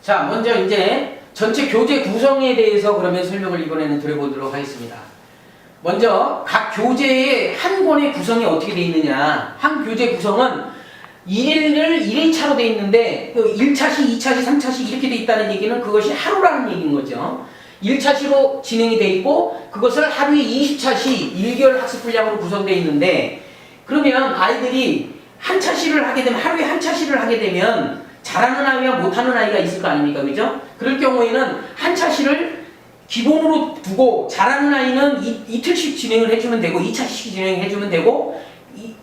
자, 먼저 이제 전체 교재 구성에 대해서 그러면 설명을 이번에는 드려보도록 하겠습니다. 먼저 각 교재의 한 권의 구성이 어떻게 되어 있느냐. 한 교재 구성은 1일차로 되어 있는데 1차시, 2차시, 3차시 이렇게 되어 있다는 얘기는 그것이 하루라는 얘기인 거죠. 1차시로 진행이 되어 있고 그것을 하루에 20차시 1개월 학습 분량으로 구성되어 있는데, 그러면 아이들이 한 차시를 하게 되면, 하루에 한 차시를 하게 되면 잘하는 아이와 못하는 아이가 있을 거 아닙니까? 그죠? 그럴 경우에는 한 차시를 기본으로 두고 잘하는 아이는 이틀씩 진행을 해주면 되고 2차씩 진행해주면 되고,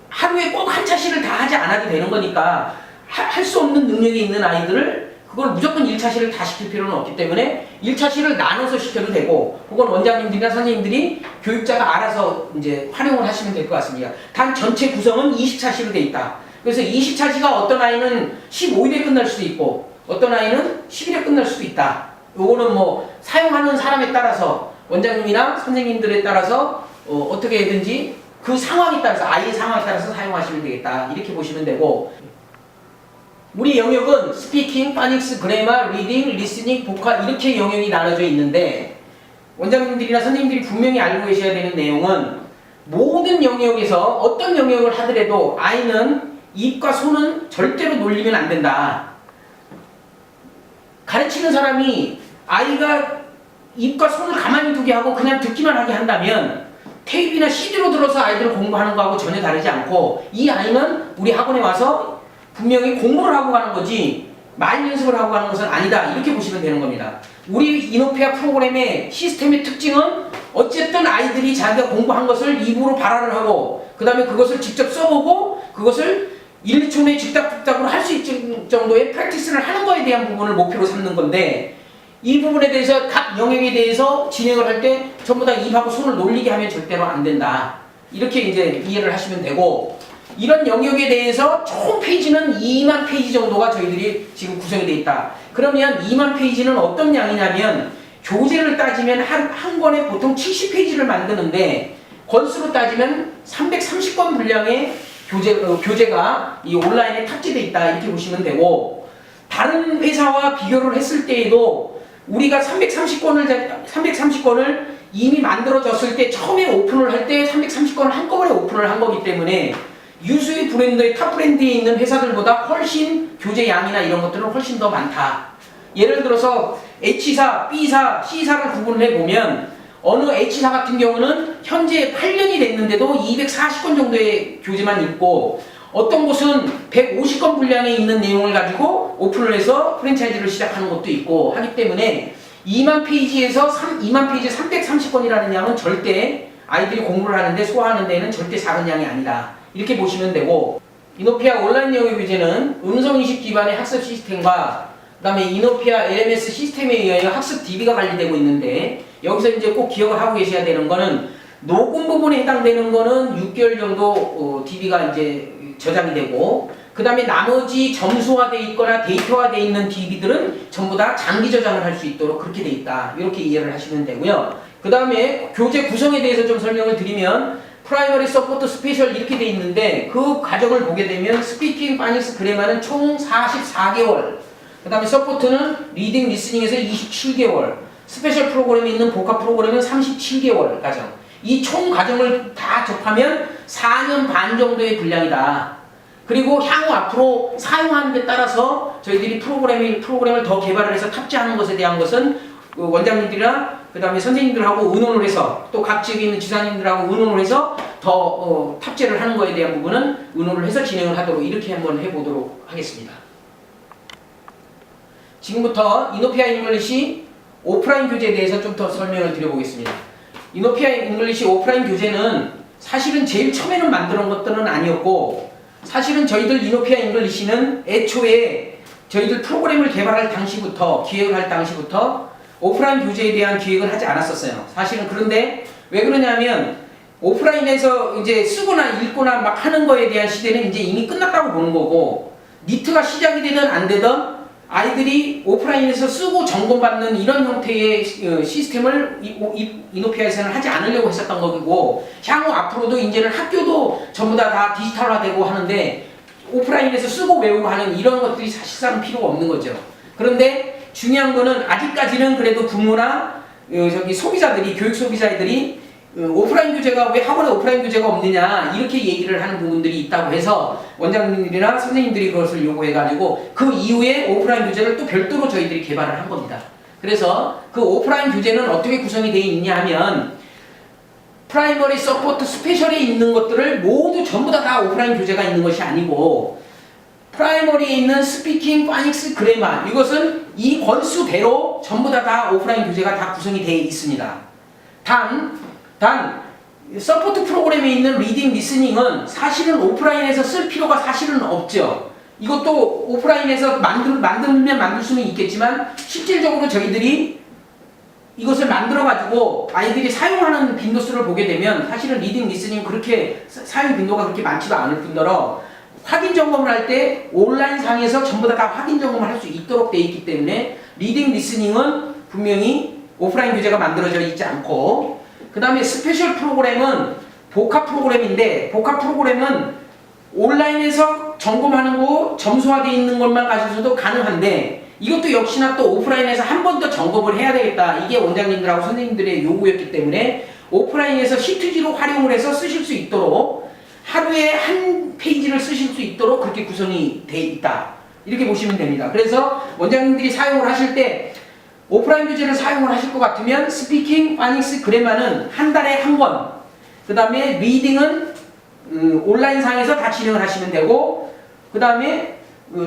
하루에 꼭 한 차시를 다 하지 않아도 되는 거니까 할 수 없는 능력이 있는 아이들을 그걸 무조건 1차시를 다 시킬 필요는 없기 때문에 1차시를 나눠서 시켜도 되고, 그건 원장님들이나 선생님들이 교육자가 알아서 이제 활용을 하시면 될 것 같습니다. 단 전체 구성은 20차시로 되어 있다. 그래서 20차시가 어떤 아이는 15일에 끝날 수도 있고 어떤 아이는 10일에 끝날 수도 있다. 요거는 뭐 사용하는 사람에 따라서, 원장님이나 선생님들에 따라서 어떻게든지 그 상황에 따라서, 아이의 상황에 따라서 사용하시면 되겠다. 이렇게 보시면 되고, 우리 영역은 스피킹, 파닉스, 그래마, 리딩, 리스닝, 보컬 이렇게 영역이 나눠져 있는데, 원장님들이나 선생님들이 분명히 알고 계셔야 되는 내용은 모든 영역에서 어떤 영역을 하더라도 아이는 입과 손은 절대로 놀리면 안 된다. 가르치는 사람이 아이가 입과 손을 가만히 두게 하고 그냥 듣기만 하게 한다면 테이프나 CD로 들어서 아이들을 공부하는 거하고 전혀 다르지 않고, 이 아이는 우리 학원에 와서 분명히 공부를 하고 가는 거지 말 연습을 하고 가는 것은 아니다. 이렇게 보시면 되는 겁니다. 우리 이노피아 프로그램의 시스템의 특징은 어쨌든 아이들이 자기가 공부한 것을 입으로 발화를 하고 그 다음에 그것을 직접 써보고 그것을 1, 2초 내에 즉답즉답으로 할 수 있을 정도의 프랙티스를 하는 거에 대한 부분을 목표로 삼는 건데, 이 부분에 대해서 각 영역에 대해서 진행을 할 때 전부 다 입하고 손을 놀리게 하면 절대로 안 된다. 이렇게 이제 이해를 하시면 되고, 이런 영역에 대해서 총 페이지는 2만 페이지 정도가 저희들이 지금 구성이 되어 있다. 그러면 2만 페이지는 어떤 양이냐면, 교재를 따지면 한 권에 보통 70페이지를 만드는데 권수로 따지면 330권 분량의 교재가 이 온라인에 탑재되어 있다. 이렇게 보시면 되고, 다른 회사와 비교를 했을 때에도 우리가 330권을 이미 만들어졌을 때 처음에 오픈을 할 때 330권을 한꺼번에 오픈을 한 거기 때문에 유수의 브랜드의 탑 브랜드에 있는 회사들보다 훨씬 교재 양이나 이런 것들은 훨씬 더 많다. 예를 들어서 H사, B사, C사를 구분해 보면 어느 H사 같은 경우는 현재 8년이 됐는데도 240권 정도의 교재만 있고, 어떤 곳은 150권 분량에 있는 내용을 가지고 오픈을 해서 프랜차이즈를 시작하는 것도 있고 하기 때문에 2만 페이지에서 2만 페이지 330권이라는 양은 절대 아이들이 공부를 하는데 소화하는 데는 절대 작은 양이 아니다. 이렇게 보시면 되고, 이노피아 온라인 영역 교재는 음성인식 기반의 학습 시스템과 그 다음에 이노피아 LMS 시스템에 의하여 학습 DB가 관리되고 있는데, 여기서 이제 꼭 기억을 하고 계셔야 되는 거는 녹음 부분에 해당되는 거는 6개월 정도 DB가 이제 저장이 되고, 그 다음에 나머지 점수화되어 있거나 데이터화되어 있는 DB들은 전부 다 장기 저장을 할 수 있도록 그렇게 되어 있다. 이렇게 이해를 하시면 되고요. 그 다음에 교재 구성에 대해서 좀 설명을 드리면, 프라이머리, 서포트, 스페셜 이렇게 되어 있는데, 그 과정을 보게 되면 스피킹, 파닉스, 그래마는 총 44개월, 그 다음에 서포트는 리딩, 리스닝에서 27개월, 스페셜 프로그램에 있는 복합 프로그램은 37개월 과정. 이 총 과정을 다 접하면 4년 반 정도의 분량이다. 그리고 향후 앞으로 사용하는 데 따라서 저희들이 프로그램을 더 개발을 해서 탑재하는 것에 대한 것은 원장님들이나 그 다음에 선생님들하고 의논을 해서, 또 각 지역에 있는 지사님들하고 의논을 해서 더 탑재를 하는 것에 대한 부분은 의논을 해서 진행을 하도록 이렇게 한번 해보도록 하겠습니다. 지금부터 이노피아 잉글리시 오프라인 교재에 대해서 좀 더 설명을 드려보겠습니다. 이노피아 잉글리시 오프라인 교재는 사실은 제일 처음에는 만들어 온 것들은 아니었고, 사실은 저희들 이노피아 잉글리시는 애초에 저희들 프로그램을 개발할 당시부터, 기획을 할 당시부터 오프라인 교재에 대한 기획을 하지 않았었어요. 사실은. 그런데 왜 그러냐면 오프라인에서 이제 쓰거나 읽거나 막 하는 거에 대한 시대는 이제 이미 끝났다고 보는 거고, 니트가 시작이 되든 안 되든 아이들이 오프라인에서 쓰고 점검받는 이런 형태의 시스템을 이노피아에서는 하지 않으려고 했었던 거고, 향후 앞으로도 이제는 학교도 전부 다 디지털화되고 하는데 오프라인에서 쓰고 외우고 하는 이런 것들이 사실상 필요가 없는 거죠. 그런데 중요한 거는 아직까지는 그래도 부모나 소비자들이, 교육 소비자들이 오프라인 교재가 왜 학원에 오프라인 교재가 없느냐 이렇게 얘기를 하는 부분들이 있다고 해서 원장님들이나 선생님들이 그것을 요구해가지고 그 이후에 오프라인 교재를 또 별도로 저희들이 개발을 한 겁니다. 그래서 그 오프라인 교재는 어떻게 구성이 되어 있냐 하면 프라이머리, 서포트, 스페셜에 있는 것들을 모두 전부 다 오프라인 교재가 있는 것이 아니고 프라이머리에 있는 스피킹, 파닉스, 그래마 이것은 이 권수대로 전부 다 오프라인 교재가 다 구성이 되어 있습니다. 단 서포트 프로그램에 있는 리딩, 리스닝은 사실은 오프라인에서 쓸 필요가 사실은 없죠. 이것도 오프라인에서 만들면 만들 수는 있겠지만 실질적으로 저희들이 이것을 만들어가지고 아이들이 사용하는 빈도수를 보게 되면 사실은 리딩, 리스닝 그렇게 사용 빈도가 그렇게 많지도 않을 뿐더러 확인 점검을 할 때 온라인 상에서 전부 다 확인 점검을 할 수 있도록 되어 있기 때문에 리딩, 리스닝은 분명히 오프라인 교재가 만들어져 있지 않고 그 다음에 스페셜 프로그램은 복합 프로그램인데 복합 프로그램은 온라인에서 점검하는 거 점수화되어 있는 것만 가지고도 가능한데 이것도 역시나 또 오프라인에서 한 번 더 점검을 해야 되겠다. 이게 원장님들하고 선생님들의 요구였기 때문에 오프라인에서 C2G로 활용을 해서 쓰실 수 있도록 하루에 한 페이지를 쓰실 수 있도록 그렇게 구성이 되어 있다. 이렇게 보시면 됩니다. 그래서 원장님들이 사용을 하실 때 오프라인 교재를 사용을 하실 것 같으면 스피킹, 파닉스, 그래마는 한 달에 한 권, 그 다음에 리딩은 온라인 상에서 다 진행을 하시면 되고 그 다음에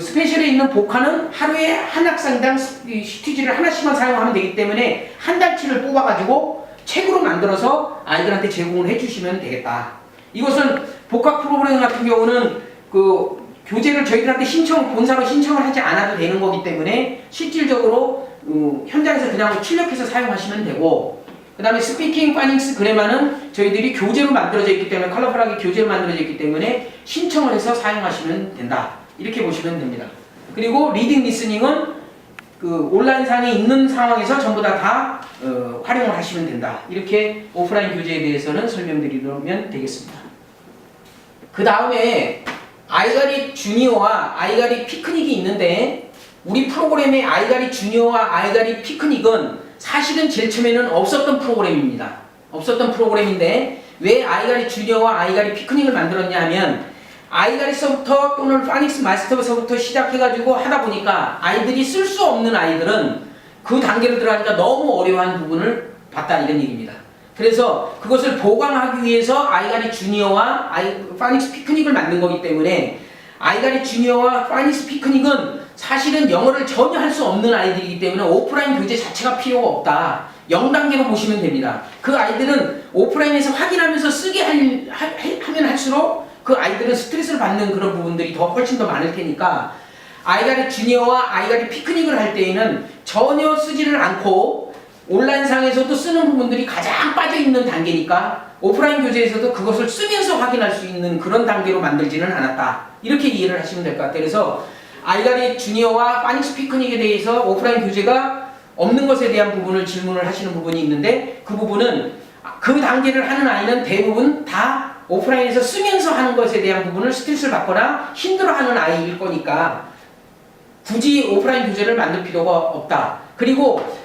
스페셜에 있는 복화는 하루에 한 학생당 CTG를 하나씩만 사용하면 되기 때문에 한 달치를 뽑아가지고 책으로 만들어서 아이들한테 제공을 해주시면 되겠다. 이것은 복합 프로그램 같은 경우는 교재를 저희들한테 본사로 신청을 하지 않아도 되는 거기 때문에 실질적으로 현장에서 그냥 출력해서 사용하시면 되고 그 다음에 스피킹, 파닉스, 그래마는 저희들이 교재로 만들어져 있기 때문에 컬러풀하게 교재로 만들어져 있기 때문에 신청을 해서 사용하시면 된다. 이렇게 보시면 됩니다. 그리고 리딩, 리스닝은 온라인상에 있는 상황에서 전부 다 활용을 하시면 된다. 이렇게 오프라인 교재에 대해서는 설명드리면 되겠습니다. 그 다음에 아이가리 주니어와 아이가리 피크닉이 있는데 우리 프로그램의 아이가리 주니어와 아이가리 피크닉은 사실은 제일 처음에는 없었던 프로그램입니다. 없었던 프로그램인데 왜 아이가리 주니어와 아이가리 피크닉을 만들었냐 하면 아이가리서부터 또는 파닉스 마스터서부터 시작해가지고 하다 보니까 아이들이 쓸 수 없는 아이들은 그 단계로 들어가니까 너무 어려워하는 부분을 봤다 이런 얘기입니다. 그래서 그것을 보강하기 위해서 아이가리 주니어와 파닉스 피크닉을 만든 거기 때문에 아이가리 주니어와 파닉스 피크닉은 사실은 영어를 전혀 할 수 없는 아이들이기 때문에 오프라인 교재 자체가 필요가 없다. 0단계로 보시면 됩니다. 그 아이들은 오프라인에서 확인하면서 쓰게 하면 할수록 그 아이들은 스트레스를 받는 그런 부분들이 훨씬 더 많을 테니까 아이가리 주니어와 아이가리 피크닉을 할 때에는 전혀 쓰지를 않고 온라인상에서도 쓰는 부분들이 가장 빠져있는 단계니까 오프라인 교재에서도 그것을 쓰면서 확인할 수 있는 그런 단계로 만들지는 않았다. 이렇게 이해를 하시면 될 것 같아요. 그래서 아이가리 주니어와 파닉스 피크닉에 대해서 오프라인 교재가 없는 것에 대한 부분을 질문을 하시는 부분이 있는데 그 부분은 그 단계를 하는 아이는 대부분 다 오프라인에서 쓰면서 하는 것에 대한 부분을 스트레스를 받거나 힘들어하는 아이일 거니까 굳이 오프라인 교재를 만들 필요가 없다. 그리고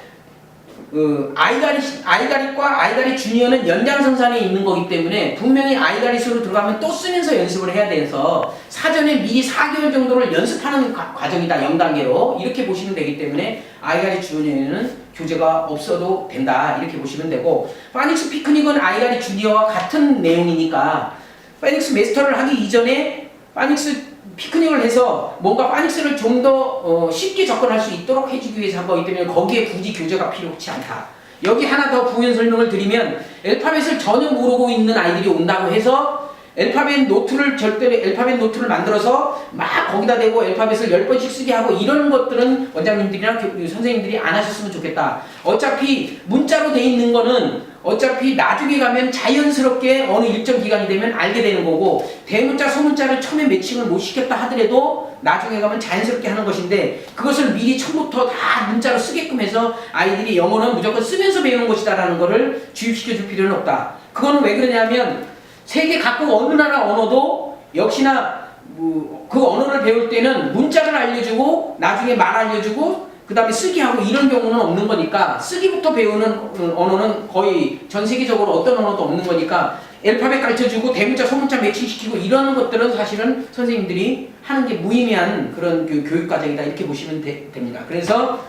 아이가리과 아이가리 주니어는 연장선상에 있는 거기 때문에 분명히 아이가리수로 들어가면 또 쓰면서 연습을 해야 돼서 사전에 미리 4개월 정도를 연습하는 과정이다. 0단계로 이렇게 보시면 되기 때문에 아이가리 주니어는 교재가 없어도 된다. 이렇게 보시면 되고 파닉스 피크닉은 아이가리 주니어와 같은 내용이니까 파닉스 마스터를 하기 이전에 파닉스 피크닉을 해서 뭔가 파닉스를 좀 더 쉽게 접근할 수 있도록 해주기 위해서 한 거기 때문에 거기에 굳이 교재가 필요치 않다. 여기 하나 더 부연 설명을 드리면 알파벳을 전혀 모르고 있는 아이들이 온다고 해서 알파벳 노트를 만들어서 막 거기다 대고 알파벳을 10번씩 쓰게 하고 이런 것들은 원장님들이나 선생님들이 안 하셨으면 좋겠다. 어차피 문자로 돼 있는 거는 어차피 나중에 가면 자연스럽게 어느 일정 기간이 되면 알게 되는 거고 대문자, 소문자를 처음에 매칭을 못 시켰다 하더라도 나중에 가면 자연스럽게 하는 것인데 그것을 미리 처음부터 다 문자로 쓰게끔 해서 아이들이 영어는 무조건 쓰면서 배우는 것이다 라는 거를 주입시켜 줄 필요는 없다. 그거는 왜 그러냐면 세계 각국 어느 나라 언어도 역시나 그 언어를 배울 때는 문자를 알려주고 나중에 말 알려주고 그 다음에 쓰기하고 이런 경우는 없는 거니까 쓰기부터 배우는 언어는 거의 전 세계적으로 어떤 언어도 없는 거니까 알파벳 가르쳐주고 대문자 소문자 매칭시키고 이런 것들은 사실은 선생님들이 하는 게 무의미한 그런 교육과정이다 이렇게 보시면 됩니다. 그래서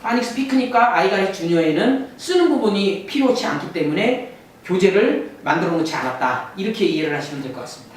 파닉 스피크니까 아이가리 주니어에는 쓰는 부분이 필요치 않기 때문에 교재를 만들어 놓지 않았다 이렇게 이해를 하시면 될 것 같습니다.